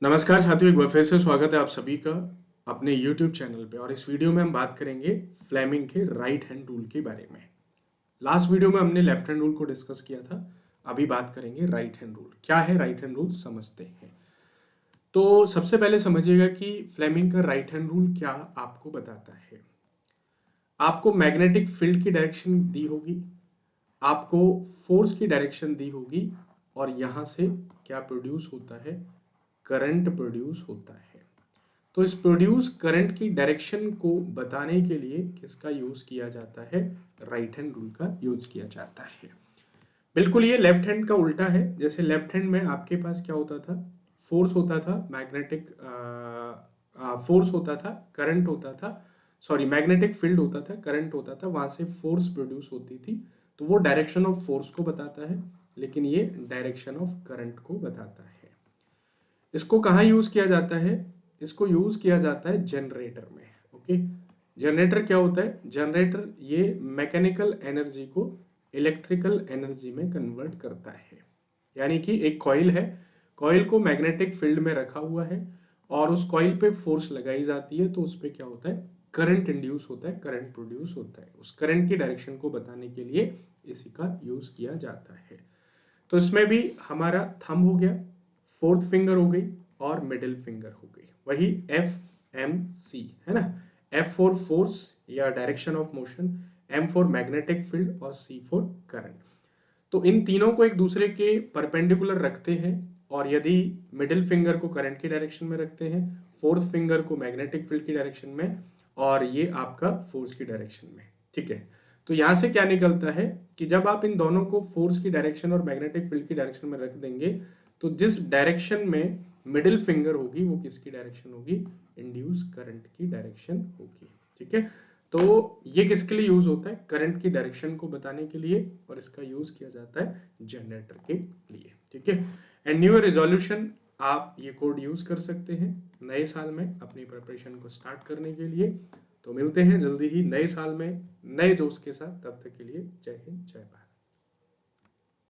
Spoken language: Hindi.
नमस्कार साथियों, एक बार फिर से स्वागत है आप सभी का अपने YouTube चैनल पे। और इस वीडियो में हम बात करेंगे फ्लेमिंग के राइट हैंड रूल के बारे में। लास्ट वीडियो में हमने लेफ्ट हैंड रूल को डिस्कस किया था, अभी बात करेंगे राइट हैंड रूल। क्या है राइट हैंड रूल समझते हैं। तो सबसे पहले समझिएगा कि फ्लेमिंग का राइट हैंड रूल क्या आपको बताता है। आपको मैग्नेटिक फील्ड की डायरेक्शन दी होगी, आपको फोर्स की डायरेक्शन दी होगी, और यहां से क्या प्रोड्यूस होता है, करंट प्रोड्यूस होता है। तो इस प्रोड्यूस करंट की डायरेक्शन को बताने के लिए किसका यूज किया जाता है, राइट हैंड रूल का यूज किया जाता है। बिल्कुल ये लेफ्ट हैंड का उल्टा है। जैसे लेफ्ट हैंड में आपके पास क्या होता था, फोर्स होता था, मैग्नेटिक फोर्स होता था, करंट होता था, सॉरी मैग्नेटिक फील्ड होता था, करंट होता था, वहां से फोर्स प्रोड्यूस होती थी। तो वो डायरेक्शन ऑफ फोर्स को बताता है, लेकिन ये डायरेक्शन ऑफ करंट को बताता है। इसको कहाँ यूज किया जाता है, इसको यूज किया जाता है जनरेटर में। ओके, जनरेटर क्या होता है, जनरेटर ये मैकेनिकल एनर्जी को इलेक्ट्रिकल एनर्जी में कन्वर्ट करता है। यानी कि एक कॉइल है, कॉइल को मैग्नेटिक फील्ड में रखा हुआ है और उस कॉइल पे फोर्स लगाई जाती है, तो उस पे क्या होता है, करंट इंड्यूस होता है, करंट प्रोड्यूस होता है। उस करंट की डायरेक्शन को बताने के लिए इसी का यूज किया जाता है। तो इसमें भी हमारा थंब हो गया, फोर्थ फिंगर हो गई और मिडिल फिंगर हो गई, वही FMC है ना। F फॉर फोर्स या direction of motion, M for magnetic field और C फॉर करंट। तो इन तीनों को एक दूसरे के परपेंडिकुलर रखते हैं, और यदि मिडिल फिंगर को करंट की डायरेक्शन में रखते हैं, फोर्थ फिंगर को मैग्नेटिक फील्ड की डायरेक्शन में, और ये आपका फोर्स की डायरेक्शन में। ठीक है, तो यहां से क्या निकलता है कि जब आप इन दोनों को फोर्स की डायरेक्शन और मैग्नेटिक फील्ड की डायरेक्शन में रख देंगे, तो जिस डायरेक्शन में मिडिल फिंगर होगी वो किसकी डायरेक्शन होगी, इंड्यूस करंट की डायरेक्शन होगी। ठीक है, तो ये किसके लिए यूज होता है, करंट की डायरेक्शन को बताने के लिए, और इसका यूज किया जाता है जनरेटर के लिए। ठीक है, एंड न्यू रेजोल्यूशन, आप ये कोड यूज कर सकते हैं नए साल में अपनी प्रिपरेशन को स्टार्ट करने के लिए। तो मिलते हैं जल्दी ही नए साल में नए जोश के साथ, तब तक के लिए जय हिंद जय भारत।